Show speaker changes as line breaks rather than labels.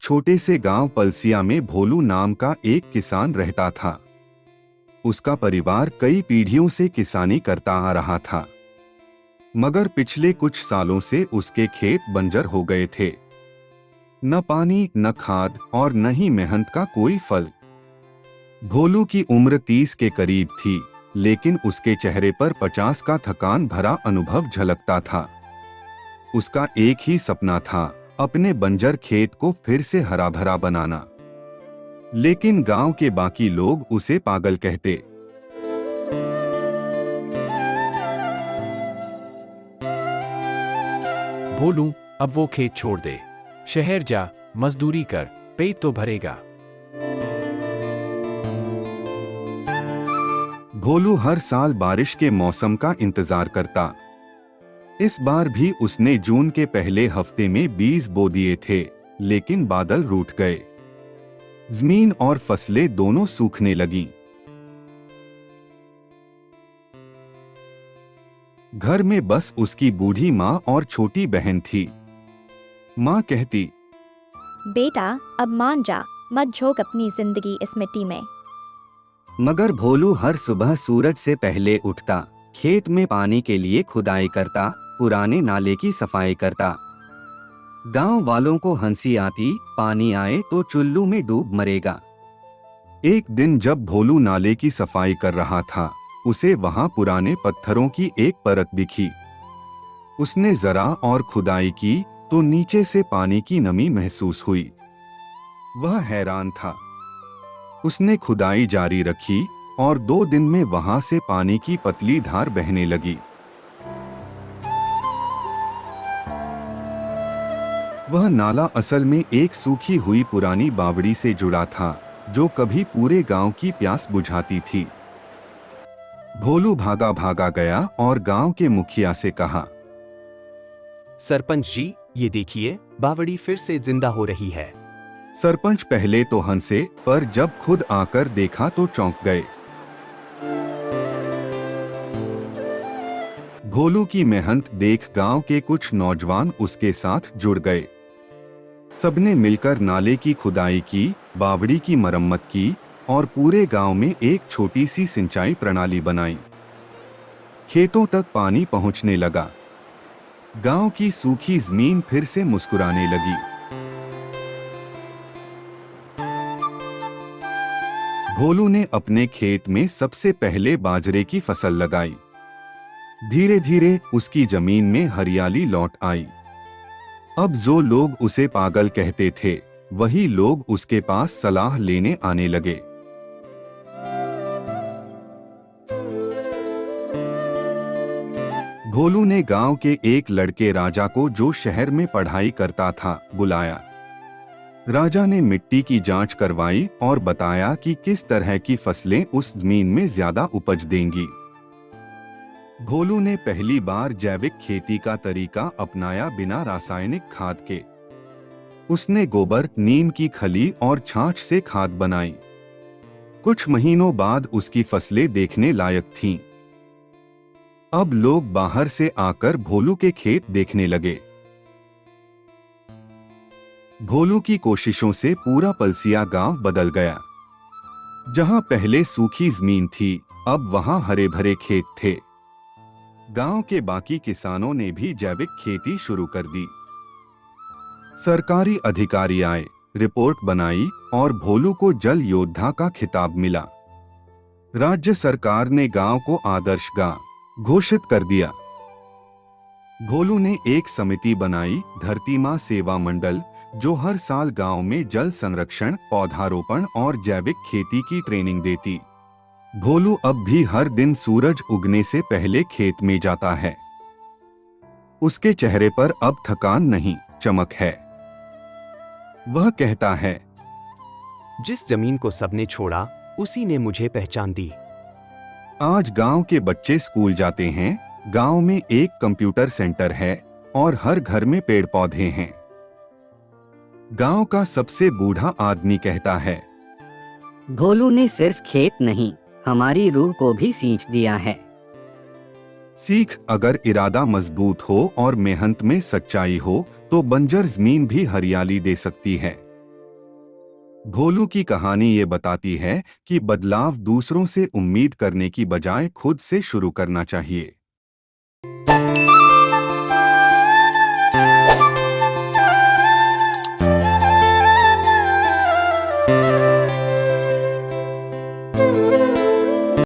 छोटे से गांव पलसिया में भोलू नाम का एक किसान रहता था। उसका परिवार कई पीढ़ियों से किसानी करता आ रहा था, मगर पिछले कुछ सालों से उसके खेत बंजर हो गए थे। न पानी, न खाद और न ही मेहनत का कोई फल। भोलू की उम्र 30 के करीब थी, लेकिन उसके चेहरे पर 50 का थकान भरा अनुभव झलकता था। उसका एक ही सपना था, अपने बंजर खेत को फिर से हरा भरा बनाना। लेकिन गांव के बाकी लोग उसे पागल कहते।
भोलू, अब वो खेत छोड़ दे, शहर जा, मजदूरी कर, पेट तो भरेगा।
भोलू हर साल बारिश के मौसम का इंतजार करता। इस बार भी उसने जून के पहले हफ्ते में बीज बो दिए थे, लेकिन बादल रूठ गए। जमीन और फसलें दोनों सूखने लगीं। घर में बस उसकी बूढ़ी माँ और छोटी बहन थी। माँ कहती,
बेटा अब मान जा, मत झोंक अपनी जिंदगी इस मिट्टी में।
मगर भोलू हर सुबह सूरज से पहले उठता, खेत में पानी के लिए खुदाई करता, पुराने नाले की सफाई करता। गांव वालों को हंसी आती, पानी आए तो चुल्लू में डूब मरेगा।
एक दिन जब भोलू नाले की सफाई कर रहा था, उसे वहां पुराने पत्थरों की एक परत दिखी। उसने जरा और खुदाई की तो नीचे से पानी की नमी महसूस हुई। वह हैरान था। उसने खुदाई जारी रखी और 2 दिन में वहां से पानी की पतली धार बहने लगी। वह नाला असल में एक सूखी हुई पुरानी बावड़ी से जुड़ा था, जो कभी पूरे गांव की प्यास बुझाती थी। भोलू भागा भागा गया और गांव के मुखिया से कहा,
सरपंच जी, ये देखिए, बावड़ी फिर से जिंदा हो रही है।
सरपंच पहले तो हंसे, पर जब खुद आकर देखा तो चौंक गए। भोलू की मेहनत देख गांव के कुछ नौजवान उसके साथ जुड़ गए। सबने मिलकर नाले की खुदाई की, बावड़ी की मरम्मत की और पूरे गांव में एक छोटी सी सिंचाई प्रणाली बनाई। खेतों तक पानी पहुंचने लगा। गांव की सूखी जमीन फिर से मुस्कुराने लगी। भोलू ने अपने खेत में सबसे पहले बाजरे की फसल लगाई। धीरे धीरे उसकी जमीन में हरियाली लौट आई। अब जो लोग उसे पागल कहते थे, वही लोग उसके पास सलाह लेने आने लगे। भोलू ने गांव के एक लड़के राजा को, जो शहर में पढ़ाई करता था, बुलाया। राजा ने मिट्टी की जांच करवाई और बताया कि किस तरह की फसलें उस जमीन में ज्यादा उपज देंगी। भोलू ने पहली बार जैविक खेती का तरीका अपनाया, बिना रासायनिक खाद के। उसने गोबर, नीम की खली और छाछ से खाद बनाई। कुछ महीनों बाद उसकी फसलें देखने लायक थीं। अब लोग बाहर से आकर भोलू के खेत देखने लगे। भोलू की कोशिशों से पूरा पलसिया गांव बदल गया। जहां पहले सूखी जमीन थी, अब वहां हरे भरे खेत थे। गांव के बाकी किसानों ने भी जैविक खेती शुरू कर दी। सरकारी अधिकारी आए, रिपोर्ट बनाई और भोलू को जल योद्धा का खिताब मिला। राज्य सरकार ने गांव को आदर्श गांव घोषित कर दिया। भोलू ने एक समिति बनाई, धरती मां सेवा मंडल, जो हर साल गांव में जल संरक्षण, पौधारोपण और जैविक खेती की ट्रेनिंग देती। भोलू अब भी हर दिन सूरज उगने से पहले खेत में जाता है। उसके चेहरे पर अब थकान नहीं, चमक है। वह कहता है,
जिस जमीन को सबने छोड़ा, उसी ने मुझे पहचान दी।
आज गांव के बच्चे स्कूल जाते हैं, गांव में एक कंप्यूटर सेंटर है और हर घर में पेड़ पौधे हैं। गांव का सबसे बूढ़ा आदमी कहता है,
भोलू ने सिर्फ खेत नहीं, हमारी रूह को भी सींच दिया है।
सीख, अगर इरादा मजबूत हो और मेहनत में सच्चाई हो, तो बंजर जमीन भी हरियाली दे सकती है। भोलू की कहानी ये बताती है कि बदलाव दूसरों से उम्मीद करने की बजाय खुद से शुरू करना चाहिए।